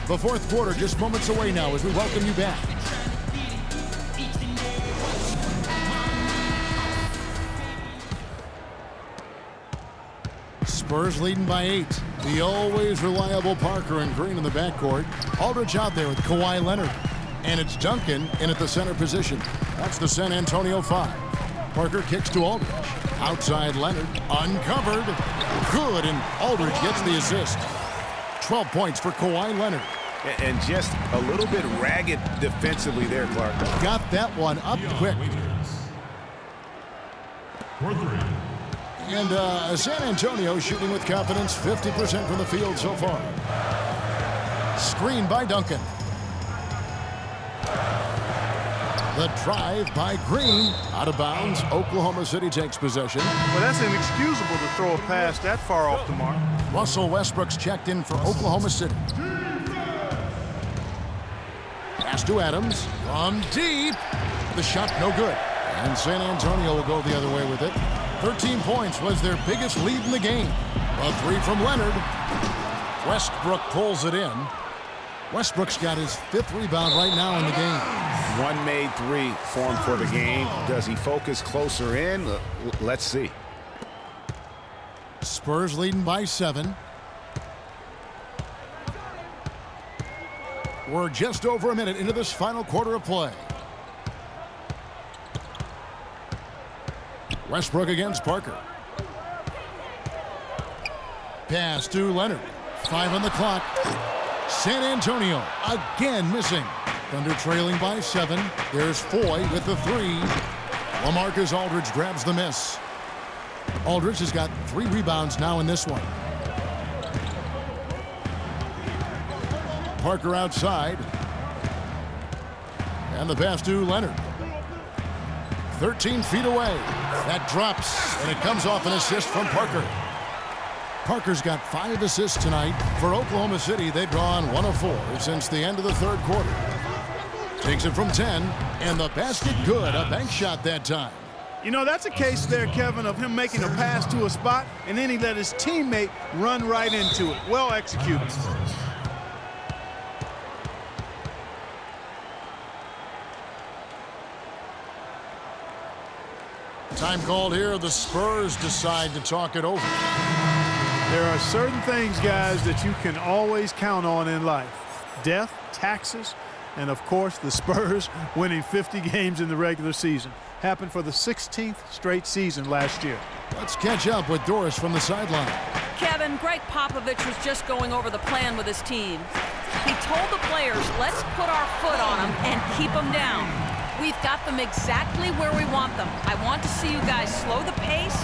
The fourth quarter just moments away now as we welcome you back. Spurs leading by 8. The always reliable Parker and Green in the backcourt. Aldridge out there with Kawhi Leonard. And it's Duncan in at the center position. That's the San Antonio 5. Parker kicks to Aldridge. Outside Leonard. Uncovered. Good, and Aldridge gets the assist. 12 points for Kawhi Leonard. And just a little bit ragged defensively there, Clark. Got that one up quick. And San Antonio shooting with confidence, 50% from the field so far. Screen by Duncan. The drive by Green. Out of bounds. Oklahoma City takes possession. Well, that's inexcusable to throw a pass that far off the mark. Russell Westbrook's checked in for Oklahoma City. Pass to Adams. From deep. The shot no good. And San Antonio will go the other way with it. 13 points was their biggest lead in the game. A three from Leonard. Westbrook pulls it in. Westbrook's got his 5th rebound right now in the game. One made three for him for the game. Does he focus closer in? Let's see. Spurs leading by 7. We're just over a minute into this final quarter of play. Westbrook against Parker. Pass to Leonard. 5 on the clock. San Antonio again missing. Thunder trailing by 7. There's Foy with the 3. LaMarcus Aldridge grabs the miss. Aldridge has got 3 rebounds now in this one. Parker outside. And the pass to Leonard. 13 feet away. That drops, and it comes off an assist from Parker. Parker's got 5 assists tonight. For Oklahoma City, they've gone 1 of 4 since the end of the third quarter. Takes it from 10, and the basket good. A bank shot that time. You know, that's a case there, Kevin, of him making a pass to a spot, and then he let his teammate run right into it. Well executed. Time called here. The Spurs decide to talk it over. There are certain things, guys, that you can always count on in life. Death, taxes, and, of course, the Spurs winning 50 games in the regular season. Happened for the 16th straight season last year. Let's catch up with Doris from the sideline. Kevin, Greg Popovich was just going over the plan with his team. He told the players, let's put our foot on them and keep them down. We've got them exactly where we want them. I want to see you guys slow the pace,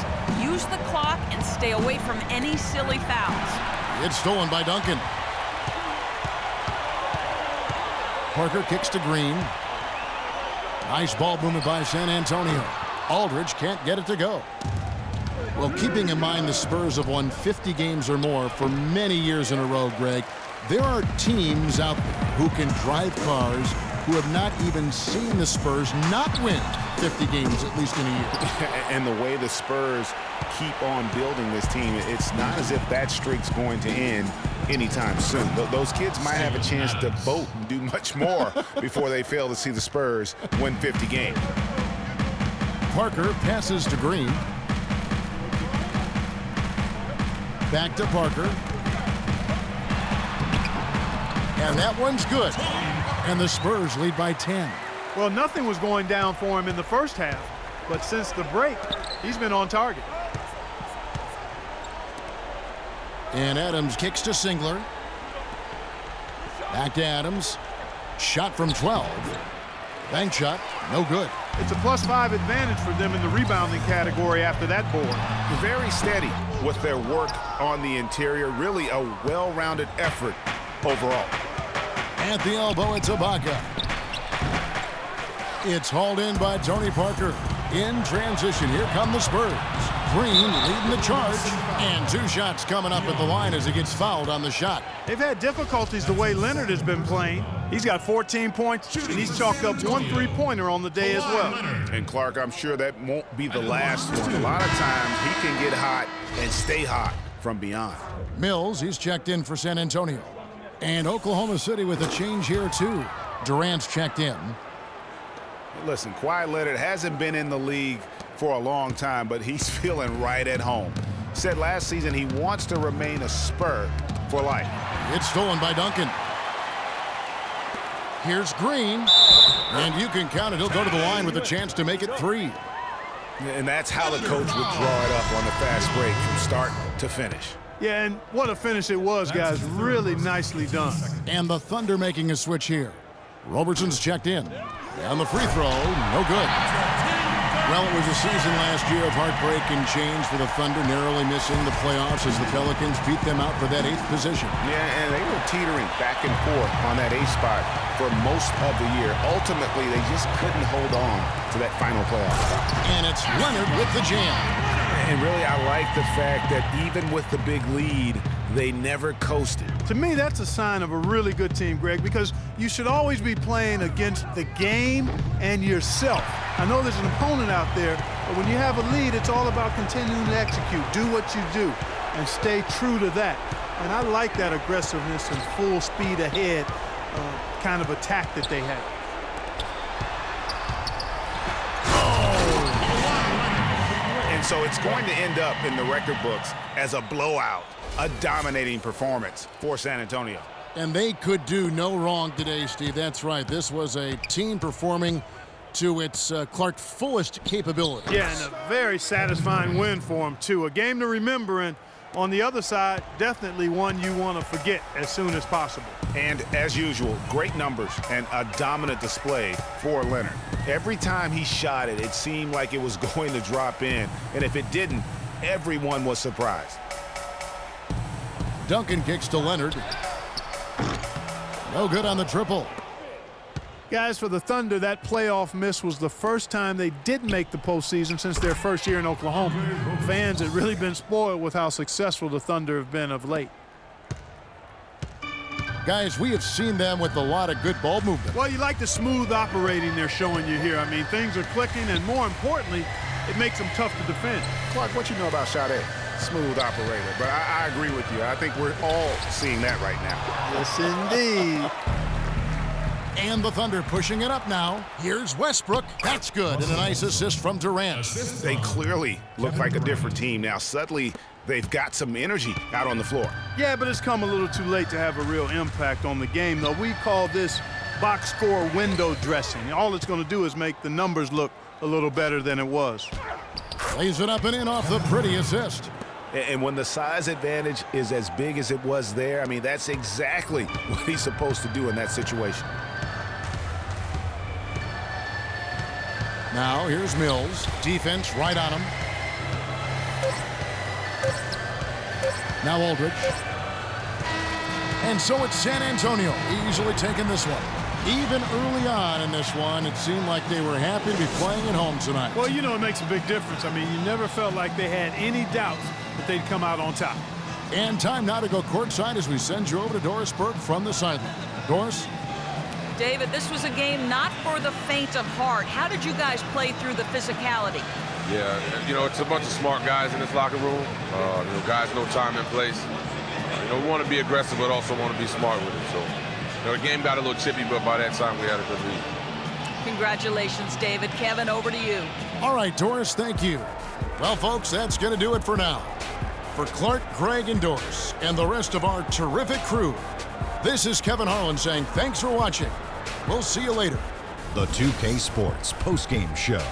use the clock, and stay away from any silly fouls. It's stolen by Duncan. Parker kicks to Green. Nice ball movement by San Antonio. Aldridge can't get it to go. Well, keeping in mind the Spurs have won 50 games or more for many years in a row, Greg, there are teams out there who can drive cars who have not even seen the Spurs not win 50 games, at least in a year. And the way the Spurs keep on building this team, it's not as if that streak's going to end anytime soon. Those kids might have a chance to vote and do much more before they fail to see the Spurs win 50 games. Parker passes to Green. Back to Parker. And that one's good. And the Spurs lead by 10. Well, nothing was going down for him in the first half, but since the break, he's been on target. And Adams kicks to Singler. Back to Adams. Shot from 12. Bank shot, no good. It's a +5 advantage for them in the rebounding category after that board. Very steady with their work on the interior. Really a well-rounded effort overall. At the elbow, it's Ibaka. It's hauled in by Tony Parker. In transition, here come the Spurs. Green leading the charge. And 2 shots coming up at the line as he gets fouled on the shot. They've had difficulties the way Leonard has been playing. He's got 14 points, and he's chalked up 1 3-pointer on the day as well. And Clark, I'm sure that won't be the last one. A lot of times he can get hot and stay hot from beyond. Mills, he's checked in for San Antonio. And Oklahoma City with a change here, too. Durant's checked in. Listen, Kawhi Leonard hasn't been in the league for a long time, but he's feeling right at home. Said last season he wants to remain a Spur for life. It's stolen by Duncan. Here's Green. And you can count it. He'll go to the line with a chance to make it 3. And that's how the coach would draw it up on the fast break from start to finish. Yeah, and what a finish it was, guys. Really nicely done. And the Thunder making a switch here. Robertson's checked in. And the free throw, no good. Well, it was a season last year of heartbreak and change for the Thunder, narrowly missing the playoffs as the Pelicans beat them out for that 8th position. Yeah, and they were teetering back and forth on that 8th spot for most of the year. Ultimately, they just couldn't hold on to that final playoff spot. And it's Leonard with the jam. And really, I like the fact that even with the big lead, they never coasted. To me, that's a sign of a really good team, Greg, because you should always be playing against the game and yourself. I know there's an opponent out there, but when you have a lead, it's all about continuing to execute. Do what you do and stay true to that. And I like that aggressiveness and full speed ahead kind of attack that they had. And so it's going to end up in the record books as a blowout, a dominating performance for San Antonio. And they could do no wrong today, Steve. That's right. This was a team performing to its Clark fullest capabilities. Yeah, and a very satisfying win for them, too. A game to remember, and on the other side, definitely one you want to forget as soon as possible. And as usual, great numbers and a dominant display for Leonard. Every time he shot it, it seemed like it was going to drop in. And if it didn't, everyone was surprised. Duncan kicks to Leonard. No good on the triple. Guys, for the Thunder, that playoff miss was the first time they didn't make the postseason since their first year in Oklahoma. Fans had really been spoiled with how successful the Thunder have been of late. Guys, we have seen them with a lot of good ball movement. Well, you like the smooth operating they're showing you here. I mean, things are clicking, and more importantly, it makes them tough to defend. Clark, what you know about Sade? Smooth operator. But I agree with you. I think we're all seeing that right now. Yes, indeed. And the Thunder pushing it up now. Here's Westbrook. That's good. And a nice assist from Durant. They clearly look like a different team now. Suddenly, they've got some energy out on the floor. Yeah, but it's come a little too late to have a real impact on the game, though. We call this box score window dressing. All it's going to do is make the numbers look a little better than it was. Lays it up and in off the pretty assist. And when the size advantage is as big as it was there, I mean, that's exactly what he's supposed to do in that situation. Now here's Mills. Defense right on him. Now Aldridge. And so it's San Antonio easily taking this one. Even early on in this one, it seemed like they were happy to be playing at home tonight. Well, you know, it makes a big difference. I mean, you never felt like they had any doubts that they'd come out on top. And time now to go courtside as we send you over to Doris Burke from the sideline. Doris? David, this was a game not for the faint of heart. How did you guys play through the physicality? Yeah, you know, it's a bunch of smart guys in this locker room. You know, guys know time and place. You know, we want to be aggressive, but also want to be smart with it. So, you know, the game got a little chippy, but by that time we had a good lead. Congratulations, David. Kevin, over to you. All right, Doris, thank you. Well, folks, that's going to do it for now. For Clark, Greg, and Doris, and the rest of our terrific crew, this is Kevin Harlan saying thanks for watching. We'll see you later. The 2K Sports postgame show.